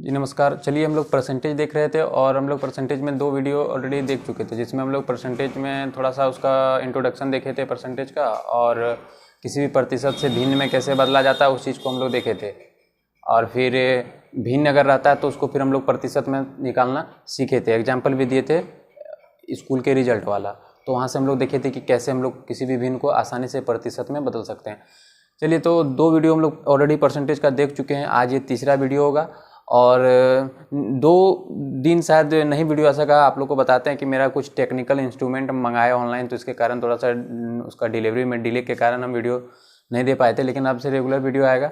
जी नमस्कार। चलिए हम लोग परसेंटेज देख रहे थे और हम लोग परसेंटेज में 2 वीडियो ऑलरेडी देख चुके थे, जिसमें हम लोग परसेंटेज में थोड़ा सा उसका इंट्रोडक्शन देखे थे परसेंटेज का, और किसी भी प्रतिशत से भिन्न में कैसे बदला जाता है उस चीज़ को हम लोग देखे थे। और फिर भिन्न अगर रहता है तो उसको फिर हम लोग प्रतिशत में निकालना सीखे थे। एग्जाम्पल भी दिए थे स्कूल के रिजल्ट वाला, तो वहाँ से हम लोग देखे थे कि कैसे हम लोग किसी भी भिन्न को आसानी से प्रतिशत में बदल सकते हैं। चलिए, तो 2 वीडियो हम लोग ऑलरेडी परसेंटेज का देख चुके हैं, आज ये तीसरा वीडियो होगा। और 2 दिन शायद नहीं वीडियो आ सका। आप लोग को बताते हैं कि मेरा कुछ टेक्निकल इंस्ट्रूमेंट मंगाया ऑनलाइन, तो इसके कारण थोड़ा सा उसका डिलीवरी में डिले के कारण हम वीडियो नहीं दे पाए थे, लेकिन अब से रेगुलर वीडियो आएगा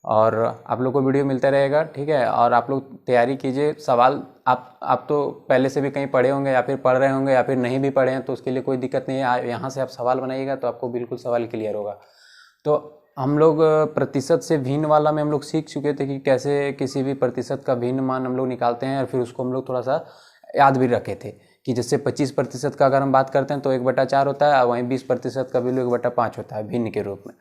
और आप लोग को वीडियो मिलता रहेगा, ठीक है। और आप लोग तैयारी कीजिए। सवाल आप तो पहले से भी कहीं पढ़े होंगे या फिर पढ़ रहे होंगे या फिर नहीं भी पढ़े हैं, तो उसके लिए कोई दिक्कत नहीं है। यहाँ से आप सवाल बनाइएगा तो आपको बिल्कुल सवाल क्लियर होगा। तो हम लोग प्रतिशत से भिन्न वाला में हम लोग सीख चुके थे कि कैसे किसी भी प्रतिशत का भिन्न मान हम लोग निकालते हैं, और फिर उसको हम लोग थोड़ा सा याद भी रखे थे कि जैसे 25% का अगर हम बात करते हैं तो 1/4 होता है, और वहीं 20% का वैल्यू 1/5 होता है भिन्न के रूप में।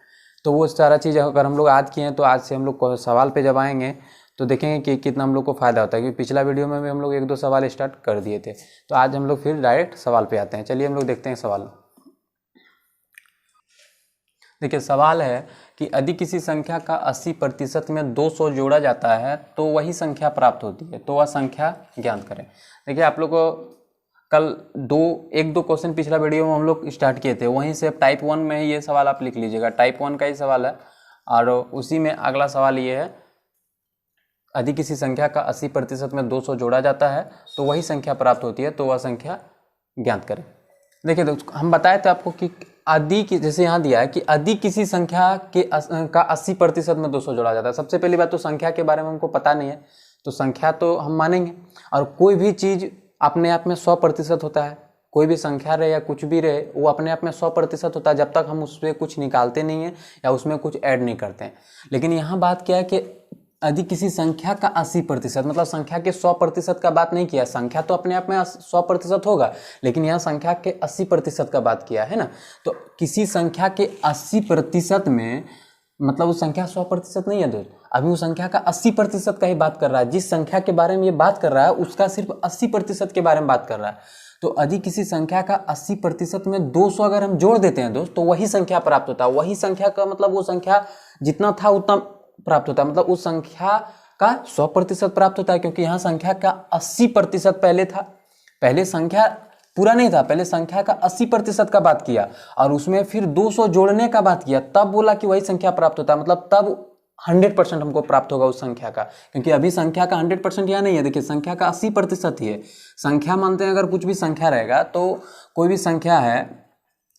तो वो सारा चीज़ अगर हम लोग याद किए हैं तो आज से हम लोग सवाल पे जब आएंगे तो देखेंगे कि कितना हम लोग को फ़ायदा होता है, क्योंकि पिछला वीडियो में भी हम लोग 1-2 सवाल स्टार्ट कर दिए थे। तो आज हम लोग फिर डायरेक्ट सवाल पे आते हैं। चलिए हम लोग देखते हैं सवाल। देखिए, सवाल है कि यदि किसी संख्या का 80% में 200 जोड़ा जाता है तो वही संख्या प्राप्त होती है, तो वह संख्या ज्ञात करें। देखिए, आप लोग को कल 1-2 क्वेश्चन पिछला वीडियो में हम लोग स्टार्ट किए थे, वहीं से टाइप 1 में ही ये सवाल आप लिख लीजिएगा। टाइप 1 का ही सवाल है, और उसी में अगला सवाल ये है, यदि किसी संख्या का 80% में 200 जोड़ा जाता है तो वही संख्या प्राप्त होती है, तो वह संख्या ज्ञात करें। देखिए दोस्तों, हम बताए थे आपको कि यदि की, जैसे यहाँ दिया है कि यदि किसी संख्या का 80% में 200 जोड़ा जाता है। सबसे पहली बात तो संख्या के बारे में हमको पता नहीं है, तो संख्या तो हम मानेंगे। और कोई भी चीज़ अपने आप में 100% होता है। कोई भी संख्या रहे या कुछ भी रहे, वो अपने आप में 100% होता है जब तक हम उसमें कुछ निकालते नहीं हैं या उसमें कुछ ऐड नहीं करते हैं। लेकिन यहाँ बात क्या है कि यदि किसी संख्या का 80%, मतलब संख्या के 100% का बात नहीं किया। संख्या तो अपने आप में 100% होगा, लेकिन यहाँ संख्या के 80% का बात किया है ना। तो किसी संख्या के 80% में, मतलब वो संख्या 100% नहीं है दोस्त, अभी वो संख्या का 80% का ही बात कर रहा है। जिस संख्या के बारे में ये बात कर रहा है उसका सिर्फ 80% के बारे में बात कर रहा है। तो यदि किसी संख्या का 80% में 200 अगर हम जोड़ देते हैं दोस्त, तो वही संख्या प्राप्त होता है। वही संख्या का मतलब वो संख्या जितना था उतना प्राप्त होता है, मतलब उस संख्या का 100% प्राप्त होता है, क्योंकि यहाँ संख्या का 80% पहले था। पहले संख्या पूरा नहीं था, पहले संख्या का 80% का बात किया और उसमें फिर 200 जोड़ने का बात किया, तब बोला कि वही संख्या प्राप्त होता है। मतलब तब 100% हमको प्राप्त होगा उस संख्या का, क्योंकि अभी संख्या का 100% यहाँ नहीं है। देखिए, संख्या का 80% ही है। संख्या मानते हैं अगर कुछ भी संख्या रहेगा, तो कोई भी संख्या है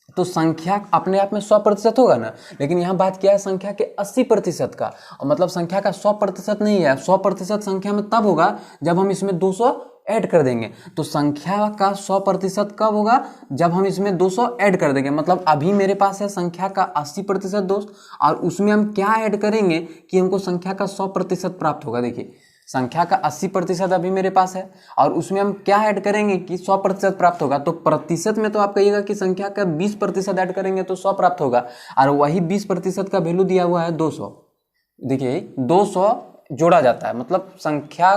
तो संख्या अपने आप में 100% होगा ना। लेकिन यहाँ बात किया है संख्या के 80% का, और मतलब संख्या का 100% नहीं है। 100% संख्या में तब होगा जब हम इसमें 200 ऐड कर देंगे। तो संख्या का 100% कब होगा? जब हम इसमें 200 ऐड कर देंगे। मतलब अभी मेरे पास है संख्या का 80% दोस्त, और उसमें हम क्या ऐड करेंगे कि हमको संख्या का 100% प्राप्त होगा। देखिए, संख्या का 80% अभी मेरे पास है, और उसमें हम क्या ऐड करेंगे कि 100% प्राप्त होगा। तो प्रतिशत में तो आप कहिएगा कि संख्या का 20% ऐड करेंगे तो 100 प्राप्त होगा, और वही 20% का वैल्यू दिया हुआ है 200। देखिए, 200 जोड़ा जाता है, मतलब संख्या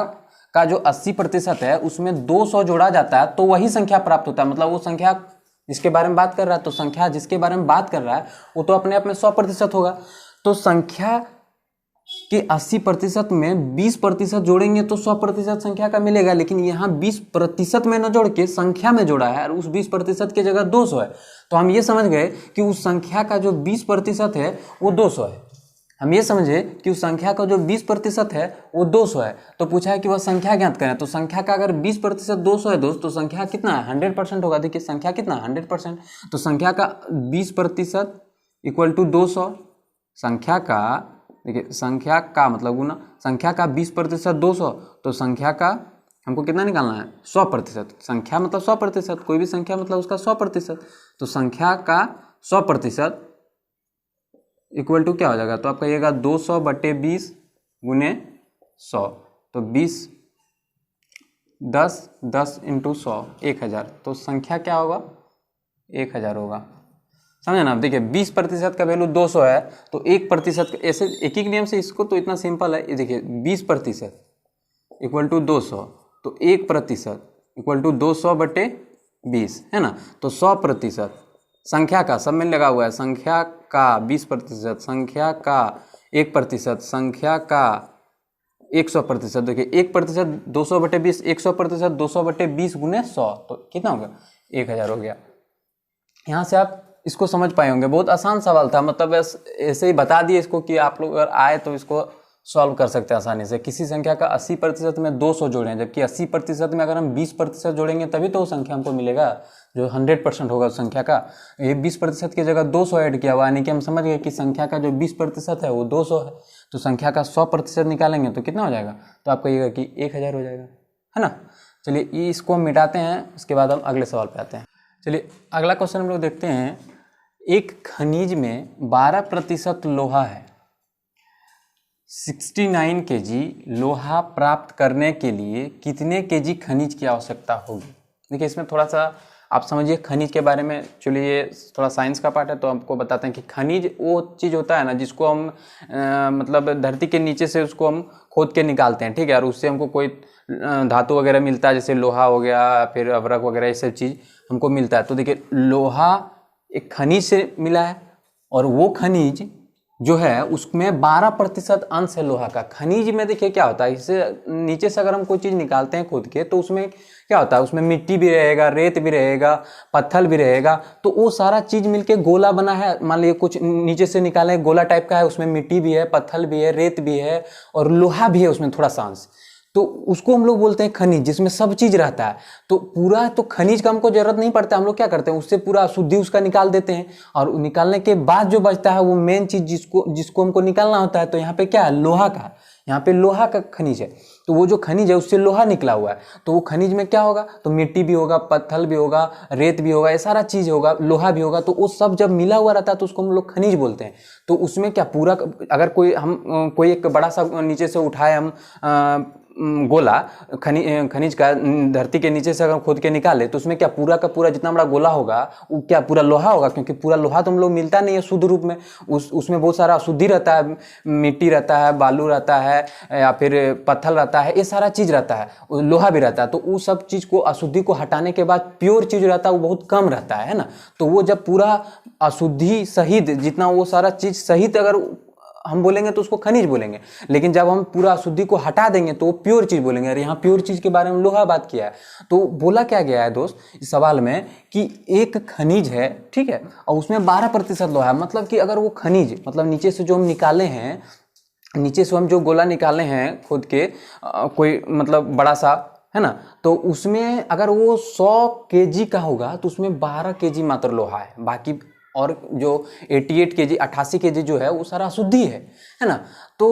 का जो 80% है उसमें 200 जोड़ा जाता है तो वही संख्या प्राप्त होता है। मतलब वो संख्या जिसके बारे में बात कर रहा है, तो संख्या जिसके बारे में बात कर रहा है वो तो अपने आप में 100% होगा। तो संख्या कि 80% में 20% जोड़ेंगे तो 100% संख्या का मिलेगा। लेकिन यहाँ 20% में न जोड़ के संख्या में जोड़ा है, और उस 20% की जगह 200 है। तो हम ये समझ गए कि उस संख्या का जो 20% है वो 200 है। हम ये समझे कि उस संख्या का जो 20% है वो 200 है। तो पूछा है कि वह संख्या ज्ञात करें। तो संख्या का अगर 20% 200 है दोस्त, तो संख्या कितना है? 100% होगा। देखिए, संख्या कितना है? 100%। तो संख्या का 20% इक्वल टू 200। संख्या का, देखिए, संख्या का मतलब गुना, संख्या का 20% 200, तो संख्या का हमको कितना निकालना है? 100%। संख्या मतलब 100%, कोई भी संख्या मतलब उसका 100%। तो संख्या का 100% इक्वल टू क्या हो जाएगा? तो आप कहिएगा 200/20 गुने 100। तो 20 10 10 इंटू 100 1000। तो संख्या क्या होगा? 1000 होगा। समझे ना? देखिए, 20% का वैल्यू 200 है, तो 1%, ऐसे एक ही नियम से इसको, तो इतना सिंपल है। ये देखिए, 20% इक्वल टू 200, तो 1% इक्वल टू 200/20 है ना। तो 100% संख्या का, सब में लगा हुआ है, संख्या का 20%, संख्या का 1%, संख्या का 100%। देखिए 1% 200/20, 100% 200/20 गुने 100, तो कितना हो गया, 1000 हो गया। यहाँ से आप इसको समझ पाए होंगे, बहुत आसान सवाल था, मतलब ऐसे ही बता दिए इसको कि आप लोग अगर आए तो इसको सॉल्व कर सकते हैं आसानी से। किसी संख्या का 80% में 200 जोड़ें, जबकि 80% में अगर हम 20% जोड़ेंगे तभी तो वो संख्या हमको मिलेगा जो 100% होगा उस संख्या का। ये 20% की जगह 200 ऐड किया हुआ, यानी कि हम समझ गए कि संख्या का जो 20% है वो 200 है। तो संख्या का 100% निकालेंगे तो कितना हो जाएगा, तो आप कहिएगा कि 1000 हो जाएगा, है ना। चलिए इसको हम मिटाते हैं, उसके बाद हम अगले सवाल पे आते हैं। चलिए अगला क्वेश्चन हम लोग देखते हैं। एक खनिज में 12% लोहा है, 69 kg लोहा प्राप्त करने के लिए कितने kg खनिज की आवश्यकता होगी। देखिए इसमें थोड़ा सा आप समझिए खनिज के बारे में। चलिए थोड़ा साइंस का पार्ट है तो आपको बताते हैं कि खनिज वो चीज़ होता है ना जिसको हम मतलब धरती के नीचे से उसको हम खोद के निकालते हैं, ठीक है, और उससे हमको कोई धातु वगैरह मिलता है, जैसे लोहा हो गया, फिर अभ्रक वगैरह, ये सब चीज़ हमको मिलता है। तो देखिए लोहा एक खनिज से मिला है, और वो खनिज जो है उसमें 12% अंश है लोहा का। खनिज में देखिए क्या होता है, इससे नीचे से अगर हम कोई चीज़ निकालते हैं खोद के तो उसमें क्या होता है, उसमें मिट्टी भी रहेगा, रेत भी रहेगा, पत्थर भी रहेगा, तो वो सारा चीज़ मिलके गोला बना है। मान लीजिए कुछ नीचे से निकाले गोला टाइप का है, उसमें मिट्टी भी है, पत्थर भी है, रेत भी है और लोहा भी है उसमें थोड़ा सा अंश, तो उसको हम लोग बोलते हैं खनिज, जिसमें सब चीज रहता है। तो पूरा तो खनिज का हमको जरूरत नहीं पड़ता, हम लोग क्या करते हैं उससे पूरा अशुद्धि उसका निकाल देते हैं, और निकालने के बाद जो बचता है वो मेन चीज जिसको हमको निकालना होता है। तो यहाँ पे क्या है, लोहा का, यहाँ पे लोहा का खनिज है। तो वो जो खनिज है उससे लोहा निकला हुआ है, तो वो खनिज में क्या होगा, तो मिट्टी भी होगा, पत्थर भी होगा, रेत भी होगा, ये सारा चीज होगा, लोहा भी होगा। तो वो सब जब मिला हुआ रहता है तो उसको हम लोग खनिज बोलते हैं। तो उसमें क्या पूरा, अगर कोई एक बड़ा सा नीचे से उठाए हम गोला खनिज का, धरती के नीचे से अगर खोद के निकाले तो उसमें क्या पूरा का पूरा जितना बड़ा गोला होगा वो क्या पूरा लोहा होगा, क्योंकि पूरा लोहा तो हम लोग मिलता नहीं है शुद्ध रूप में। उसमें बहुत सारा अशुद्धि रहता है, मिट्टी रहता है, बालू रहता है, या फिर पत्थर रहता है, ये सारा चीज रहता है, लोहा भी रहता है। तो वो सब चीज को, अशुद्धि को हटाने के बाद प्योर चीज रहता है वो बहुत कम रहता है ना। तो वो जब पूरा अशुद्धि सहित जितना वो सारा चीज सहित अगर हम बोलेंगे तो उसको खनिज बोलेंगे, लेकिन जब हम पूरा अशुद्धि को हटा देंगे तो वो प्योर चीज बोलेंगे। और यहाँ प्योर चीज के बारे में लोहा बात किया है। तो बोला क्या गया है दोस्त इस सवाल में कि एक खनिज है, ठीक है, और उसमें 12% लोहा है। मतलब कि अगर वो खनिज, मतलब नीचे से जो हम निकाले हैं, नीचे से हम जो गोला निकाले हैं खुद के, कोई मतलब बड़ा सा है ना, तो उसमें अगर वो 100 kg का होगा तो उसमें 12 kg मात्र लोहा है, बाकी और जो 88 kg 88 kg जो है वो सारा अशुद्धि है ना। तो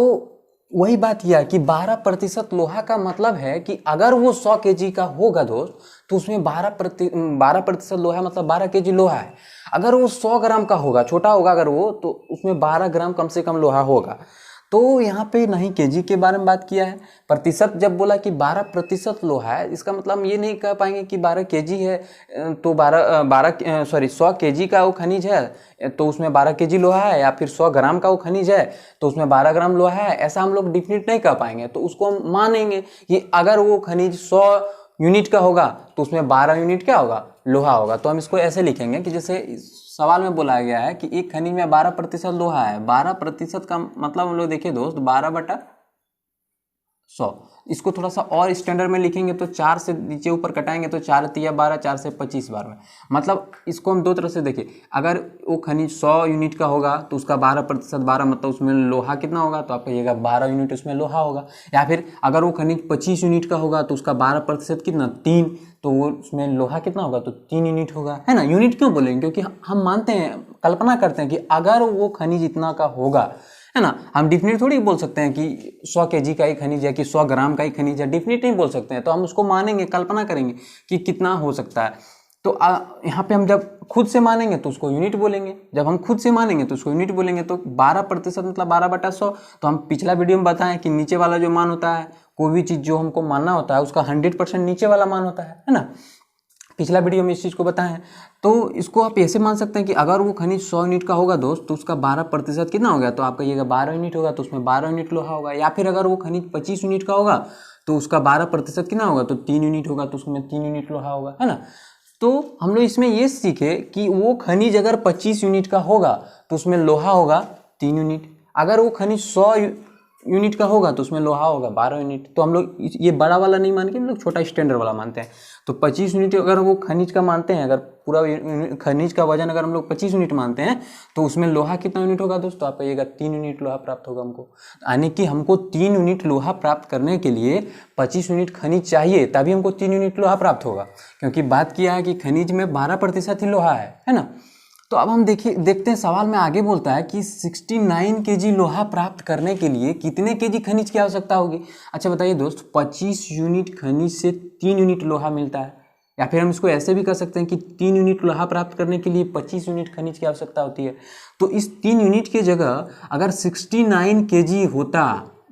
वही बात यह है कि 12% लोहा का मतलब है कि अगर वो 100 kg का होगा दोस्त तो उसमें 12% लोहा मतलब 12 kg लोहा है। अगर वो 100 ग्राम का होगा, छोटा होगा अगर वो, तो उसमें 12 ग्राम कम से कम लोहा होगा। तो यहाँ पे नहीं केजी के बारे में बात किया है, प्रतिशत जब बोला कि 12% लोहा है, इसका मतलब हम ये नहीं कह पाएंगे कि 12 kg है तो 100 kg का वो खनिज है तो उसमें 12 kg लोहा है, या फिर 100 ग्राम का वो खनिज है तो उसमें 12 ग्राम लोहा है। ऐसा हम लोग डिफिनिट नहीं कर पाएंगे। तो उसको हम मानेंगे कि अगर वो खनिज 100 यूनिट का होगा तो उसमें 12 यूनिट क्या होगा, लोहा होगा। तो हम इसको ऐसे लिखेंगे कि जैसे सवाल में बोला गया है कि एक खनिज में 12% लोहा है, 12% का मतलब हम लोग देखिए दोस्त 12/100। इसको थोड़ा सा और स्टैंडर्ड में लिखेंगे तो 4 से नीचे ऊपर कटाएंगे तो 4 तिया 12, 4 से 25 बार में। मतलब इसको हम दो तरह से देखिए, अगर वो खनिज 100 यूनिट का होगा तो उसका 12%, 12 मतलब उसमें लोहा कितना होगा, तो आप कहिएगा 12 यूनिट उसमें लोहा होगा। या फिर अगर वो खनिज 25 यूनिट का होगा तो उसका 12% कितना, 3, तो वो उसमें लोहा कितना होगा, तो 3 यूनिट होगा, है ना। यूनिट क्यों बोलेंगे, क्योंकि हम मानते हैं, कल्पना करते हैं कि अगर वो खनिज इतना का होगा, है ना। हम डिफिनिट थोड़ी बोल सकते हैं कि 100 kg का ही खनिज है कि 100 ग्राम का ही खनिज है, डिफिनिट नहीं बोल सकते हैं। तो हम उसको मानेंगे, कल्पना करेंगे कि कितना हो सकता है। तो यहाँ पे हम जब खुद से मानेंगे तो उसको यूनिट बोलेंगे, जब हम खुद से मानेंगे तो उसको यूनिट बोलेंगे। तो 12% मतलब 12/100। तो हम पिछला वीडियो में बताएं कि नीचे वाला जो मान होता है, कोई भी चीज़ जो हमको मानना होता है उसका 100% नीचे वाला मान होता है ना। पिछला वीडियो में इस चीज़ को बताएं हैं। तो इसको आप ऐसे मान सकते हैं कि अगर वो खनिज 100 यूनिट का होगा दोस्त, तो उसका 12% कितना हो गया, तो आप कहिएगा 12 यूनिट होगा, तो उसमें 12 यूनिट लोहा होगा। या फिर अगर वो खनिज 25 यूनिट का होगा तो उसका 12% कितना होगा, तो 3 यूनिट होगा, तो उसमें 3 यूनिट लोहा होगा, है ना। तो हम लोग इसमें ये सीखे कि वो खनिज अगर 25 यूनिट का होगा तो उसमें लोहा होगा 3 यूनिट, अगर वो खनिज 100 यूनिट का होगा तो उसमें लोहा होगा 12 यूनिट। तो हम लोग ये बड़ा वाला नहीं मान के हम लोग छोटा स्टैंडर्ड वाला मानते हैं। तो 25 यूनिट अगर वो खनिज का मानते हैं, अगर पूरा खनिज का वजन अगर हम लोग 25 यूनिट मानते हैं तो उसमें लोहा कितना यूनिट होगा दोस्तों, आप कहिएगा 3 यूनिट लोहा प्राप्त होगा हमको। यानी कि हमको 3 यूनिट लोहा प्राप्त करने के लिए 25 यूनिट खनिज चाहिए, तभी हमको 3 यूनिट लोहा प्राप्त होगा, क्योंकि बात किया है कि खनिज में 12% ही लोहा है ना। तो अब हम देखते हैं सवाल में आगे बोलता है कि 69 केजी लोहा प्राप्त करने के लिए कितने केजी खनिज की आवश्यकता होगी। अच्छा बताइए दोस्त, 25 यूनिट खनिज से 3 यूनिट लोहा मिलता है, या फिर हम इसको ऐसे भी कर सकते हैं कि 3 यूनिट लोहा प्राप्त करने के लिए 25 यूनिट खनिज की आवश्यकता होती है। तो इस 3 यूनिट की जगह अगर 69 केजी होता,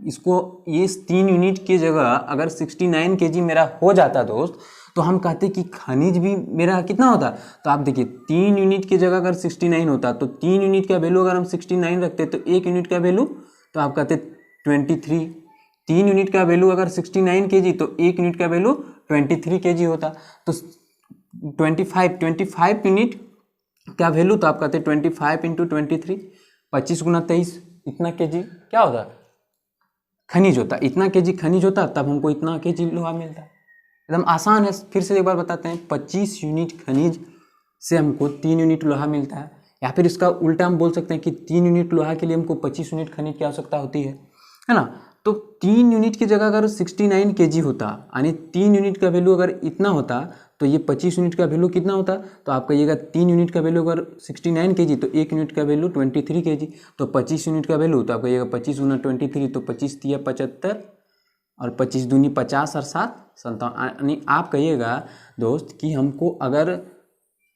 इसको ये 3 यूनिट की जगह अगर 69 केजी मेरा हो जाता दोस्त, तो हम कहते कि खनिज भी मेरा कितना होता। तो आप देखिए 3 यूनिट की जगह अगर 69 होता तो 3 यूनिट का वैल्यू अगर हम 69 रखते तो 1 यूनिट का वैल्यू, तो आप कहते 23। 3 यूनिट का वैल्यू अगर 69 केजी तो 1 यूनिट का वैल्यू 23 केजी होता। तो 25 यूनिट का वैल्यू, तो आप कहते 25 इंटू 23, 25 गुना 23, इतना केजी क्या होता, खनिज होता। इतना केजी खनिज होता तब हमको इतना केजी लोहा मिलता। एकदम आसान है, फिर से एक बार बताते हैं। 25 यूनिट खनिज से हमको 3 यूनिट लोहा मिलता है, या फिर इसका उल्टा हम बोल सकते हैं कि 3 यूनिट लोहा के लिए हमको 25 यूनिट खनिज की आवश्यकता होती है ना। तो 3 यूनिट की जगह अगर 69 केजी होता, यानी 3 यूनिट का वैल्यू अगर इतना होता, तो ये 25 यूनिट का वैल्यू कितना होता, तो आप कहिएगा 3 यूनिट का वैल्यू अगर 69 केजी तो 1 यूनिट का वैल्यू 23 केजी। तो 25 यूनिट का वैल्यू, तो आप कहिएगा 25 गुना 23, तो 25 तिया 75 और 25 दूनी 50 और 7 57। यानी आप कहिएगा दोस्त कि हमको अगर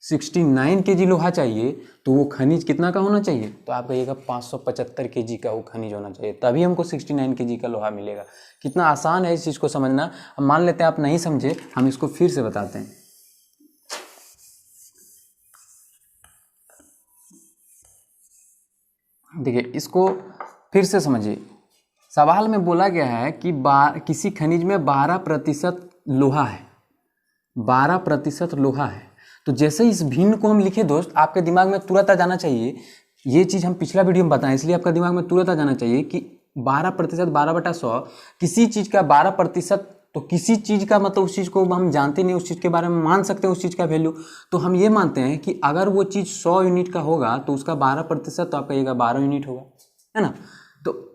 69 केजी लोहा चाहिए तो वो खनिज कितना का होना चाहिए, तो आप कहिएगा 575 केजी का वो खनिज होना चाहिए, तभी हमको 69 केजी का लोहा मिलेगा। कितना आसान है इस चीज़ को समझना। हम मान लेते हैं आप नहीं समझे, हम इसको फिर से बताते हैं। देखिए इसको फिर से समझिए। सवाल में बोला गया है कि किसी खनिज में 12% लोहा है, 12% लोहा है। तो जैसे इस भिन्न को हम लिखे दोस्त, आपके दिमाग में तुरंत आ जाना चाहिए, ये चीज़ हम पिछला वीडियो में बताएं, इसलिए आपका दिमाग में तुरंत आ जाना चाहिए कि 12%, 12/100 किसी चीज़ का 12%, तो किसी चीज़ का मतलब उस चीज़ को हम जानते नहीं, उस चीज़ के बारे में मान सकते हैं उस चीज़ का वैल्यू। तो हम ये मानते हैं कि अगर वो चीज़ 100 यूनिट का होगा तो उसका 12%, तो आप कहिएगा 12 यूनिट होगा, है ना। तो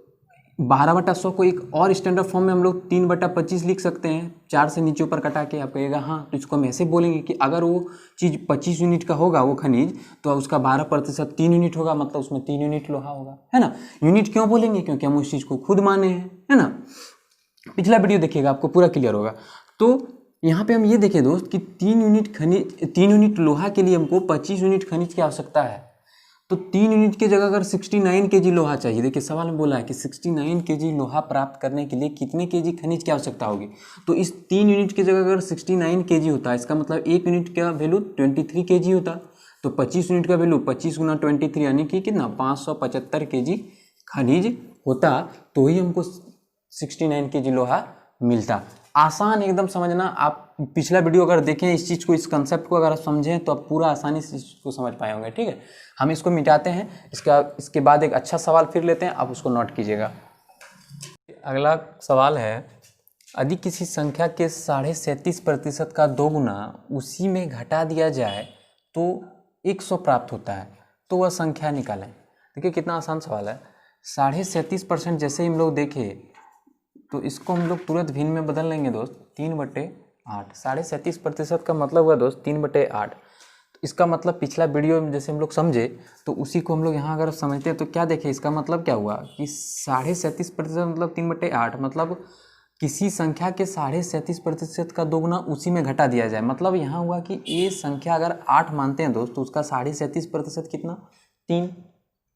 12/100 को एक और स्टैंडर्ड फॉर्म में हम लोग 3/25 लिख सकते हैं, 4 से नीचे ऊपर कटा के। आप कहिएगा हाँ, तो इसको हम ऐसे बोलेंगे कि अगर वो चीज़ 25 यूनिट का होगा वो खनिज, तो उसका 12% 3 यूनिट होगा, मतलब उसमें 3 यूनिट लोहा होगा, है ना। यूनिट क्यों बोलेंगे, क्योंकि हम उस चीज़ को खुद माने हैं, है ना। पिछला वीडियो देखिएगा, आपको पूरा क्लियर होगा। तो यहाँ पे हम ये देखें दोस्त कि 3 यूनिट लोहा के लिए हमको 25 यूनिट खनिज की आवश्यकता है। तो 3 यूनिट की जगह अगर 69 केजी लोहा चाहिए, देखिए सवाल में बोला है कि 69 केजी लोहा प्राप्त करने के लिए कितने केजी खनिज की आवश्यकता होगी। तो इस 3 यूनिट की जगह अगर 69 केजी होता है, इसका मतलब 1 यूनिट का वैल्यू 23 केजी होता। तो 25 यूनिट का वैल्यू 25 गुना 23, यानी कि कितना 575 केजी खनिज होता, तो ही हमको 69 केजी लोहा मिलता। आसान एकदम समझना। आप पिछला वीडियो अगर देखें, इस चीज़ को, इस कंसेप्ट को अगर आप समझें तो आप पूरा आसानी से इस को समझ पाए होंगे। ठीक है, हम इसको मिटाते हैं। इसके बाद एक अच्छा सवाल फिर लेते हैं, आप उसको नोट कीजिएगा। अगला सवाल है, यदि किसी संख्या के 37.5% का 2 गुना उसी में घटा दिया जाए तो 100 प्राप्त होता है, तो वह संख्या निकालें। देखिए कितना आसान सवाल है। 37.5% जैसे ही हम लोग देखें तो इसको हम लोग तुरंत भिन्न में बदल लेंगे दोस्त, 3/8। 37.5% का मतलब हुआ दोस्त 3/8। तो इसका मतलब पिछला वीडियो में जैसे हम लोग समझे, तो उसी को हम लोग यहाँ अगर समझते हैं तो क्या देखें, इसका मतलब क्या हुआ कि 37.5% मतलब 3/8, मतलब किसी संख्या के 37.5% का 2 गुना उसी में घटा दिया जाए। मतलब यहाँ हुआ कि ये संख्या अगर 8 मानते हैं दोस्त, तो उसका 37.5% कितना, 3।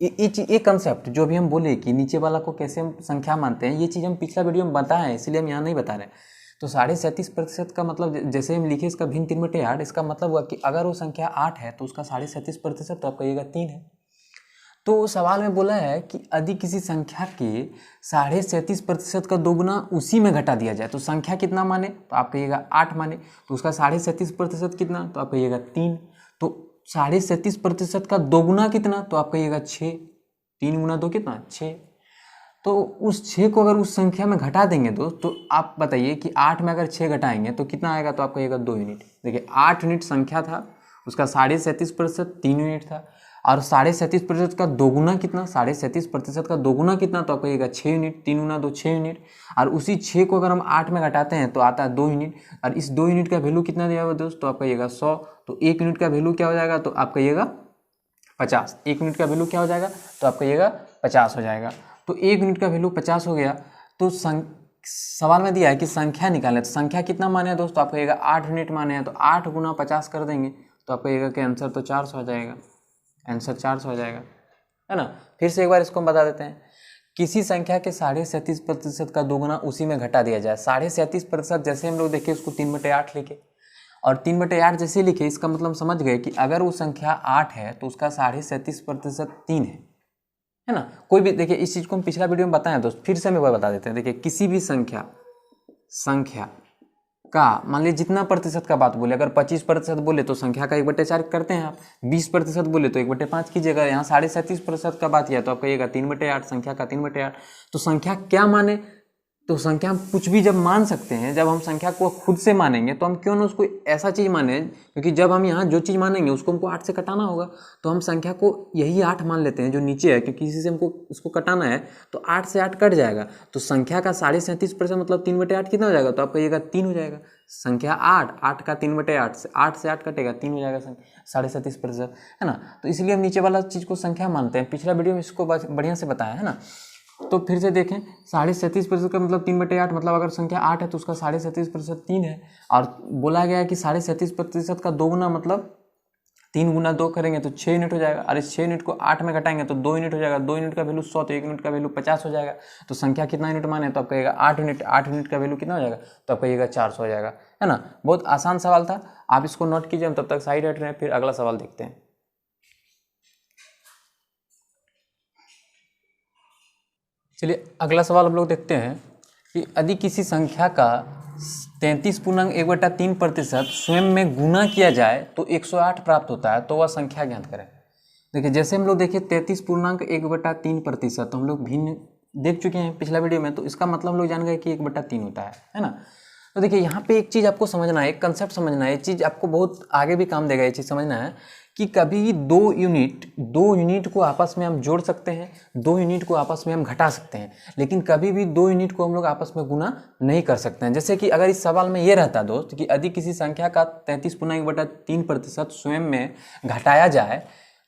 ये कंसेप्ट जो भी हम बोले कि नीचे वाला को कैसे हम संख्या मानते हैं, ये चीज़ हम पिछला वीडियो में बताए हैं, इसलिए हम यहाँ नहीं बता रहे हैं। तो 37.5% का मतलब जैसे हम लिखे इसका भिन्न 3/8, इसका मतलब हुआ कि अगर वो संख्या 8 है तो उसका 37.5% तो आप कहिएगा 3 है। तो सवाल में बोला है कि यदि किसी संख्या के 37.5% का दोगुना उसी में घटा दिया जाए तो संख्या कितना माने, तो आप कहिएगा 8 माने। तो उसका 37.5% कितना, तो आप कहिएगा 3। तो 37.5% का दोगुना कितना, तो आप कहिएगा 6। 3 गुना 2 कितना, 6। तो उस 6 को अगर उस संख्या में घटा देंगे दोस्त, तो आप बताइए कि 8 में अगर 6 घटाएंगे तो कितना आएगा, तो आप कहिएगा 2 यूनिट। देखिए 8 यूनिट संख्या था, उसका 37.5% 3 यूनिट था, और 37.5% का दोगुना कितना, 37.5% का दोगुना कितना, तो आप कहिएगा 6 यूनिट। 3 गुना 2 6 यूनिट, और उसी 6 को अगर हम 8 में घटाते हैं तो आता है 2 यूनिट, और इस 2 यूनिट का वैल्यू कितना दिया हुआ दोस्त, तो आप कहिएगा 100। तो 1 यूनिट का वैल्यू क्या हो जाएगा, तो आप कहिएगा 50। 1 यूनिट का वैल्यू क्या हो जाएगा, तो आप कहिएगा 50 हो जाएगा। तो 1 यूनिट का वैल्यू 50 हो गया। तो सवाल में दिया है कि संख्या निकालें, तो संख्या कितना माने हैं दोस्तों, आप कहिएगा 8 यूनिट माने हैं। तो 8 गुना 50 कर देंगे तो आप कहिएगा कि आंसर तो 400 हो जाएगा। आंसर 400 हो जाएगा, है ना। फिर से एक बार इसको हम बता देते हैं। किसी संख्या के 37.5% का दोगुना उसी में घटा दिया जाए। 37.5% जैसे हम लोग देखें उसको 3/8 लिखे, और 3/8 जैसे लिखे, इसका मतलब समझ गए कि अगर वो संख्या 8 है तो उसका 37.5% 3 है ना। कोई भी देखिए, इस चीज़ को हम पिछला वीडियो में बताएं दोस्त, फिर से हम एक बार बता देते हैं। देखिए किसी भी संख्या का मान लीजिए जितना प्रतिशत का बात बोले, अगर 25% बोले तो संख्या का 1/4 करते हैं आप, 20% बोले तो 1/5 कीजिएगा। यहाँ 37.5% का बात किया तो आप कहिएगा 3/8, संख्या का 3/8। तो संख्या क्या माने, तो संख्या हम कुछ भी जब मान सकते हैं, जब हम संख्या को खुद से मानेंगे तो हम क्यों ना उसको ऐसा चीज़ माने, क्योंकि जब हम यहाँ जो चीज़ मानेंगे उसको हमको 8 से कटाना होगा। तो हम संख्या को यही 8 मान लेते हैं जो नीचे है, क्योंकि इसी से हमको इसको कटाना है। तो 8 से 8 कट जाएगा, तो संख्या का 37.5% मतलब 3/8 कितना हो जाएगा, तो आप कहिएगा 3 हो जाएगा। संख्या 8 का 3/8 से 8 से 8 कटेगा, 3 हो जाएगा 37.5%, है ना। तो इसलिए हम नीचे वाला चीज़ को संख्या मानते हैं। पिछला वीडियो में इसको बढ़िया से बताया है ना। तो फिर से देखें, 37.5% का मतलब 3/8, मतलब अगर संख्या 8 है तो उसका 37.5% 3 है। और बोला गया है कि 37.5% का दोगुना मतलब 3 गुना 2 करेंगे तो 6 यूनिट हो जाएगा, और इस 6 यूनिट को 8 में घटाएंगे तो 2 यूनिट हो जाएगा। 2 यूनिट का वैल्यू 100, तो 1 यूनिट का वैल्यू 50 हो जाएगा। तो संख्या कितना यूनिट माने, तो आप कहिएगा 8 यूनिट। 8 यूनिट का वैल्यू कितना हो जाएगा, तो आप कहिएगा 400 हो जाएगा, है ना। बहुत आसान सवाल था, आप इसको नोट कीजिए। हम तब तक साइड हट रहे हैं, फिर अगला सवाल देखते हैं। चलिए अगला सवाल हम लोग देखते हैं कि यदि किसी संख्या का 33.1/3% स्वयं में गुना किया जाए तो 108 प्राप्त होता है, तो वह संख्या ज्ञात करें। देखिए जैसे हम लोग देखिए 33.1/3%, तो हम लोग भिन्न देख चुके हैं पिछला वीडियो में, तो इसका मतलब हम लोग जान गए कि 1/3 होता है ना। तो देखिए यहाँ पे एक चीज़ आपको समझना है, एक कंसेप्ट समझना है। ये चीज़ आपको बहुत आगे भी काम देगा। ये चीज़ समझना है कि कभी दो यूनिट को आपस में हम जोड़ सकते हैं, 2 यूनिट को आपस में हम घटा सकते हैं, लेकिन कभी भी 2 यूनिट को हम लोग आपस में गुना नहीं कर सकते हैं। जैसे कि अगर इस सवाल में ये रहता दोस्त कि यदि किसी संख्या का 33.1/3% स्वयं में घटाया जाए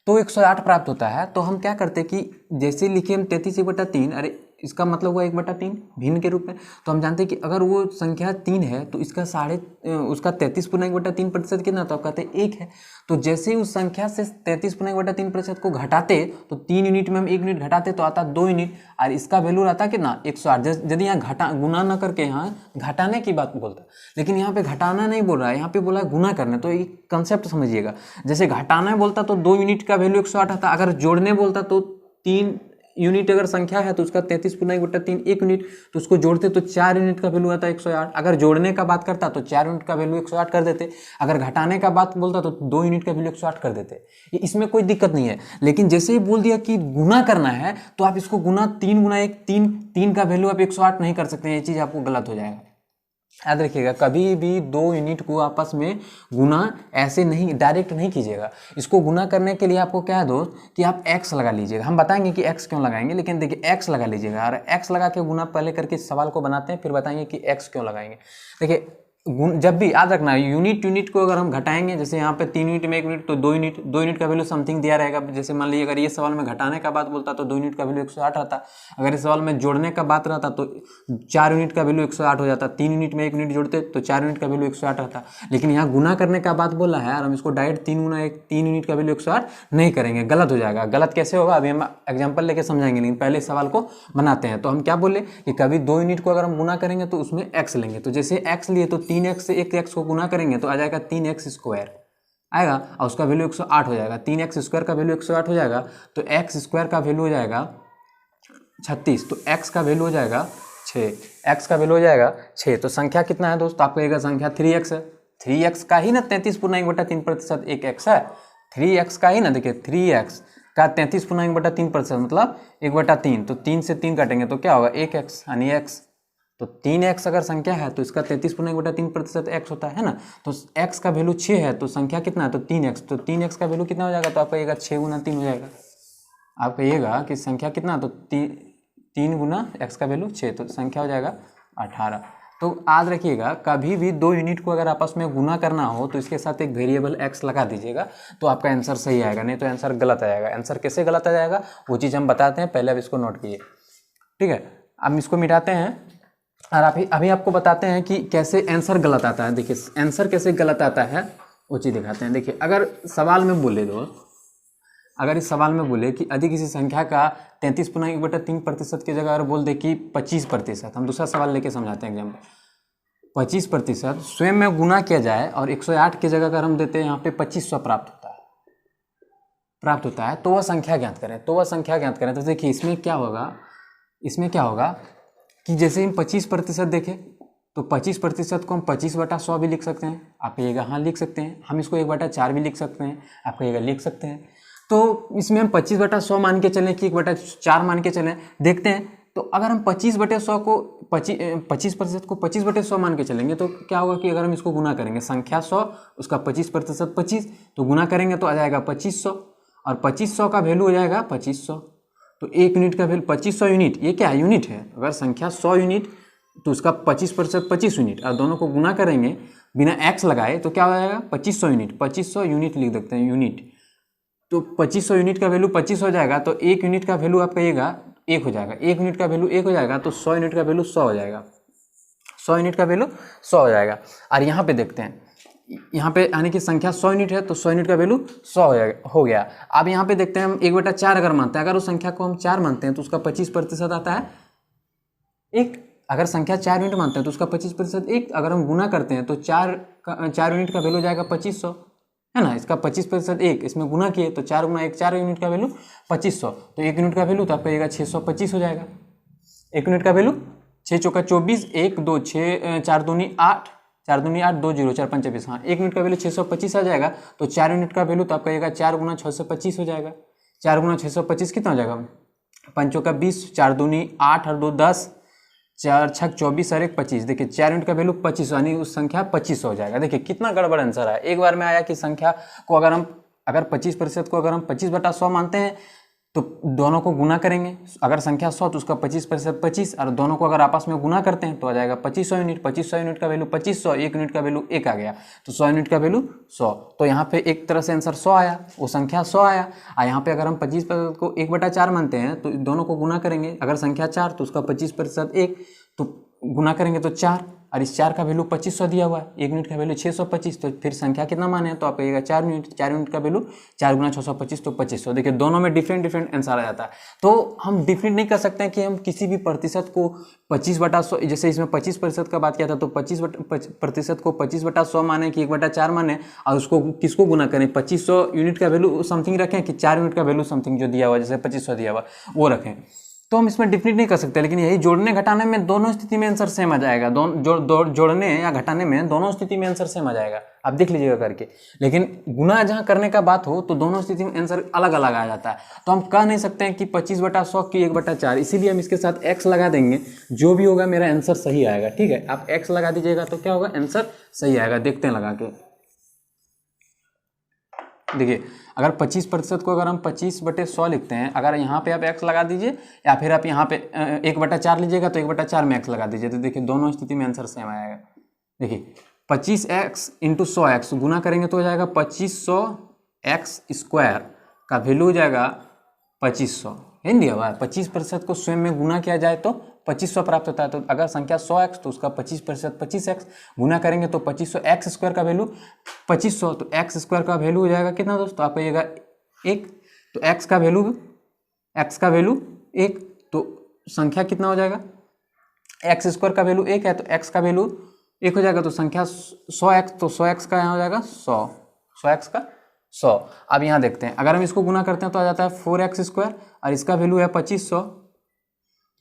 तो 108 प्राप्त होता है, तो हम क्या करते कि जैसे लिखे हम 33/3, अरे इसका मतलब हुआ 1/3 भिन्न के रूप में। तो हम जानते हैं कि अगर वो संख्या 3 है तो इसका उसका 33.1/3% कितना, तो आप कहते हैं 1 है। तो जैसे ही उस संख्या से 33.1/3% को घटाते तो 3 यूनिट में हम 1 यूनिट घटाते तो आता 2 यूनिट, और इसका वैल्यू रहता कितना, 108। यदि यहाँ गुना ना करके यहाँ घटाने की बात बोलता, लेकिन यहाँ पे घटाना नहीं बोल रहा है, यहाँ पे बोला है गुना करना। तो एक कंसेप्ट समझिएगा, जैसे घटाना बोलता तो 2 यूनिट का वैल्यू 108 आता, अगर जोड़ने बोलता तो 3 यूनिट अगर संख्या है तो उसका 33.1/3 1 यूनिट, तो उसको जोड़ते तो 4 यूनिट का वैल्यू आता है 108। अगर जोड़ने का बात करता तो 4 यूनिट का वैल्यू 108 कर देते, अगर घटाने का बात बोलता तो 2 यूनिट का वैल्यू 108 कर देते। इसमें कोई दिक्कत नहीं है। लेकिन जैसे ही बोल दिया कि गुना करना है तो आप इसको गुना 3 गुना 1 3 का वैल्यू आप 108 नहीं कर सकते। ये चीज़ आपको गलत हो जाएगा। याद रखिएगा, कभी भी 2 यूनिट को आपस में गुना ऐसे नहीं डायरेक्ट नहीं कीजिएगा। इसको गुना करने के लिए आपको क्या है दोस्त कि आप x लगा लीजिएगा। हम बताएंगे कि x क्यों लगाएंगे, लेकिन देखिए x लगा लीजिएगा, और x लगा के गुना पहले करके सवाल को बनाते हैं, फिर बताएंगे कि x क्यों लगाएंगे। देखिए जब भी याद रखना यूनिट को अगर हम घटाएंगे, जैसे यहाँ पे 3 यूनिट में 1 यूनिट, तो 2 यूनिट का वैल्यू समथिंग दिया रहेगा। जैसे मान लीजिए अगर ये सवाल में घटाने का बात बोलता तो 2 यूनिट का वैल्यू 108 रहता। अगर इस सवाल में जोड़ने का बात रहता तो 4 यूनिट का वैल्यू 108 हो जाता। 3 यूनिट में 1 यूनिट जोड़ते तो 4 यूनिट का वैल्यू 108 रहता। लेकिन यहाँ गुना करने का बात बोला है और हम इसको डायरेक्ट 3 गुना 1 3 यूनिट का वैल्यू 108 नहीं करेंगे, गलत हो जाएगा। गलत कैसे होगा अभी हम एग्जाम्पल लेके समझाएंगे, लेकिन पहले सवाल को बनाते हैं। तो हम क्या बोले कि कभी 2 यूनिट को अगर हम गुना करेंगे तो उसमें x लेंगे। तो जैसे x लिए तो 3x से 1x को गुना करेंगे तो आ जाएगा 3x स्क्वायर आएगा और उसका वैल्यू 108 हो जाएगा। 3x स्क्वायर का वैल्यू 108 हो जाएगा तो x स्क्वायर का वैल्यू हो जाएगा 36, तो x का वैल्यू हो जाएगा 6, x का वैल्यू हो जाएगा 6। तो संख्या कितना है दोस्तों, आपको कहेगा संख्या 3x है। 3x का ही ना 33.1/3% एक x है। 3x का ही ना, देखिए 3x का 33.1/3% मतलब 1/3, तो 3 से 3 काटेंगे तो क्या होगा 1x यानी x। तो 3x अगर संख्या है तो इसका 33.1/3% x होता है ना। तो x का वैल्यू 6 है तो संख्या कितना है तो 3x, तो 3x का वैल्यू कितना हो जाएगा तो आपका कहिएगा 6 गुना 3 हो जाएगा। आप कहिएगा कि संख्या कितना, तो 3 गुना x का वैल्यू 6, तो संख्या हो जाएगा 18। तो याद रखिएगा कभी भी 2 यूनिट को अगर आपस में गुना करना हो तो इसके साथ एक वेरिएबल x लगा दीजिएगा तो आपका आंसर सही आएगा, नहीं तो आंसर गलत आ जाएगा। आंसर कैसे गलत आ जाएगा वो चीज़ हम बताते हैं, पहले अब इसको नोट कीजिए, ठीक है। अब इसको मिटाते हैं और अभी आपको बताते हैं कि कैसे आंसर गलत आता है। देखिए आंसर कैसे गलत आता है वो चीज़ दिखाते हैं। देखिए अगर सवाल में बोले दोस्त, अगर इस सवाल में बोले कि यदि किसी संख्या का 33.1/3% की जगह अगर बोल दे कि 25%, हम दूसरा सवाल लेके समझाते हैं एग्जाम्पल। 25% स्वयं में गुना किया जाए और 108 की जगह अगर हम देते हैं यहाँ पे 2500 प्राप्त होता है तो वह संख्या ज्ञात करें। तो देखिए इसमें क्या होगा कि जैसे हम 25% देखें तो 25% को हम 25/100 भी लिख सकते हैं। आप कहिएगा हाँ लिख सकते हैं। हम इसको 1/4 भी लिख सकते हैं। आप कहिएगा लिख सकते हैं। तो इसमें हम 25/100 मान के चलें कि 1/4 मान के चलें, देखते हैं। तो अगर हम 25/100 को 25% को 25/100 मान के चलेंगे तो क्या होगा कि अगर हम इसको गुना करेंगे, संख्या 100 उसका 25% 25, तो गुना करेंगे तो आ जाएगा 2500 और 2500 का वैल्यू हो जाएगा 2500। तो 1 यूनिट का वैल्यू 2500 यूनिट, ये क्या यूनिट है। अगर संख्या 100 यूनिट तो उसका 25% 25 यूनिट और दोनों को गुना करेंगे बिना x लगाए तो क्या हो जाएगा 2500 यूनिट। 2500 यूनिट लिख देते हैं यूनिट। तो 2500 यूनिट का वैल्यू 25 हो जाएगा तो 1 यूनिट का वैल्यू आप कहिएगा 1 हो जाएगा। 1 यूनिट का वैल्यू 1 हो जाएगा तो 100 यूनिट का वैल्यू 100 हो जाएगा। 100 यूनिट का वैल्यू 100 हो जाएगा। और यहाँ पे देखते हैं, यहाँ पे यानी कि संख्या 100 यूनिट है तो 100 यूनिट का वैल्यू 100 हो गया। अब यहाँ पे देखते हैं हम 1/4 अगर मानते हैं, अगर उस संख्या को हम 4 मानते हैं तो उसका 25% आता है 1। अगर संख्या 4 यूनिट मानते हैं तो उसका 25% 1। अगर हम गुना करते हैं तो 4 यूनिट का वैल्यू हो जाएगा 2500, है ना। इसका 25% 1, इसमें गुना किए तो 4 गुना 1 4 यूनिट का वैल्यू 2500। तो 1 यूनिट का वैल्यू तो आप कहिएगा 625 हो जाएगा। 1 यूनिट का वैल्यू 6 चौका 24, 1 2 6 4 दूनी 8, 4 दूनी 8 2 0 4 5 25, हाँ 1 यूनिट का वैल्यू 625 आ जाएगा। तो 4 यूनिट का वैल्यू तो आप कहिएगा 4 गुना 625 हो जाएगा। 4 गुना 625 कितना हो जाएगा 5 चौका 20, 4 दूनी 8 और 2 10, 4 6 24 और 1 25। देखिए 4 यूनिट का वैल्यू 25 यानी उस संख्या 2500 हो जाएगा। देखिए कितना गड़बड़ आंसर है। एक बार में आया कि संख्या को अगर 25% को अगर हम 25/100 मानते हैं तो दोनों को गुना करेंगे। अगर संख्या 100 तो उसका 25% 25 और दोनों को अगर आपस में गुना करते हैं तो आ जाएगा 2500 यूनिट। 2500 यूनिट का वैल्यू 2500, 1 यूनिट का वैल्यू 1 आ गया तो 100 यूनिट का वैल्यू 100। तो यहाँ पे एक तरह से आंसर 100 आया, वो संख्या 100 आया। और यहाँ पे अगर हम 25% को 1/4 मानते हैं तो दोनों को गुना करेंगे। अगर संख्या 4 तो उसका 25% 1, तो गुना करेंगे तो 4 और इस 4 का वैल्यू 2500 दिया हुआ है। 1 यूनिट का वैल्यू 625, तो फिर संख्या कितना माने तो आप कहिएगा 4 यूनिट। 4 यूनिट का वैल्यू 4 गुना 625 तो 2500। देखिए दोनों में डिफरेंट आंसर आ जाता है। तो हम डिफरेंट नहीं कर सकते हैं कि हम किसी भी प्रतिशत को 25/100, जैसे इसमें 25% का बात किया था तो 25% को 25/100 माने कि 1/4 माने और उसको किसको गुना करें 2500 यूनिट का वैल्यू समथिंग रखें कि 4 यूनिट का वैल्यू समथिंग जो दिया हुआ जैसे 2500 दिया हुआ वो रखें। तो हम इसमें डिफरेंट नहीं कर सकते। लेकिन यही जोड़ने घटाने में दोनों स्थिति में आंसर सेम आ जाएगा। जोड़ने या घटाने में दोनों स्थिति में आंसर सेम आ जाएगा, आप देख लीजिएगा करके। लेकिन गुना जहाँ करने का बात हो तो दोनों स्थिति में आंसर अलग अलग आ जाता है। तो हम कह नहीं सकते हैं कि 25/100 की 1/4, इसीलिए हम इसके साथ x लगा देंगे। जो भी होगा मेरा आंसर सही आएगा, ठीक है। आप x लगा दीजिएगा तो क्या होगा आंसर सही आएगा। देखते हैं लगा के। देखिए अगर 25% को अगर हम 25/100 लिखते हैं, अगर यहाँ पे आप x लगा दीजिए या फिर आप यहाँ पे 1/4 लीजिएगा तो 1/4 में x लगा दीजिए। तो देखिए दोनों स्थिति में आंसर सेम आएगा। देखिए 25x इंटू 100x गुना करेंगे तो हो जाएगा 2500x² का वैल्यू हो जाएगा 2500। हिंदी हुआ है 25% को स्वयं में गुना किया जाए तो 2500 प्राप्त होता है। तो अगर संख्या 100x तो उसका 25% 25x गुना करेंगे तो 2500x² का वैल्यू 2500, तो x² का वैल्यू हो जाएगा कितना दोस्तों, आप कहिएगा 1। तो x का वैल्यू 1, तो संख्या कितना हो जाएगा, x² का वैल्यू 1 है तो x का वैल्यू 1 हो जाएगा। तो संख्या 100x, तो 100x का यहाँ हो जाएगा 100x का 100। अब यहाँ देखते हैं, अगर हम इसको गुना करते हैं तो आ जाता है 4x² और इसका वैल्यू है 2500,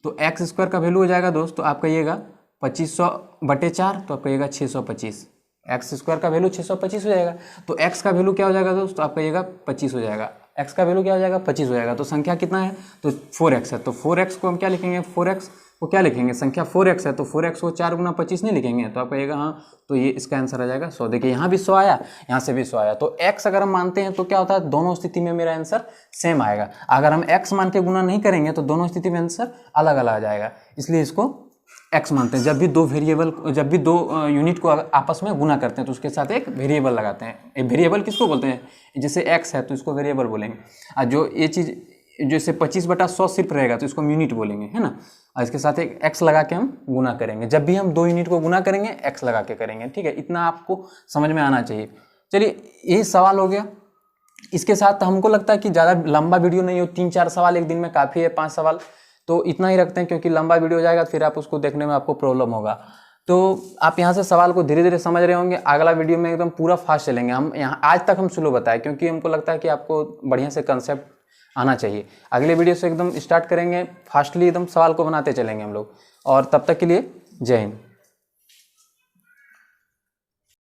तो x² का वैल्यू हो जाएगा दोस्त, तो आप कहिएगा 2500/4, तो आप कहिएगा 625। x² का वैल्यू 625 हो जाएगा। तो x का वैल्यू क्या हो जाएगा दोस्त, तो आप कहिएगा 25 हो जाएगा। x का वैल्यू क्या हो जाएगा, 25 हो जाएगा। तो संख्या कितना है, तो 4x है। तो 4x को हम क्या लिखेंगे, 4x को क्या लिखेंगे, संख्या 4x है तो 4x को 4 गुना 25 नहीं लिखेंगे, तो आप कहिएगा हाँ, तो ये इसका आंसर आ जाएगा 100। देखिए यहाँ भी 100 आया, यहाँ से भी 100 आया। तो x अगर हम मानते हैं तो क्या होता है, दोनों स्थिति में मेरा आंसर सेम आएगा। अगर हम x मान के गुना नहीं करेंगे तो दोनों स्थिति में आंसर अलग अलग आ जाएगा, इसलिए इसको x मानते हैं। जब भी दो यूनिट को आपस में गुना करते हैं तो उसके साथ एक वेरिएबल लगाते हैं। एक वेरिएबल किसको बोलते हैं, जैसे x है तो इसको वेरिएबल बोलेंगे, और जो ये चीज़ जैसे 25/100 सिर्फ रहेगा तो इसको यूनिट बोलेंगे, है ना। और इसके साथ एक x लगा के हम गुना करेंगे। जब भी हम दो यूनिट को गुना करेंगे x लगा के करेंगे, ठीक है। इतना आपको समझ में आना चाहिए। चलिए यही सवाल हो गया। इसके साथ हमको लगता है कि ज़्यादा लंबा वीडियो नहीं हो, 3-4 सवाल एक दिन में काफ़ी है, 5 सवाल तो इतना ही रखते हैं, क्योंकि लंबा वीडियो हो जाएगा फिर आप उसको देखने में आपको प्रॉब्लम होगा। तो आप यहाँ से सवाल को धीरे धीरे समझ रहे होंगे। अगला वीडियो में एकदम पूरा फास्ट चलेंगे हम। यहाँ आज तक हम स्लो बताए, क्योंकि हमको लगता है कि आपको बढ़िया से कंसेप्ट आना चाहिए। अगले वीडियो से एकदम स्टार्ट करेंगे, फास्टली एकदम सवाल को बनाते चलेंगे हम लोग। और तब तक के लिए जय हिंद।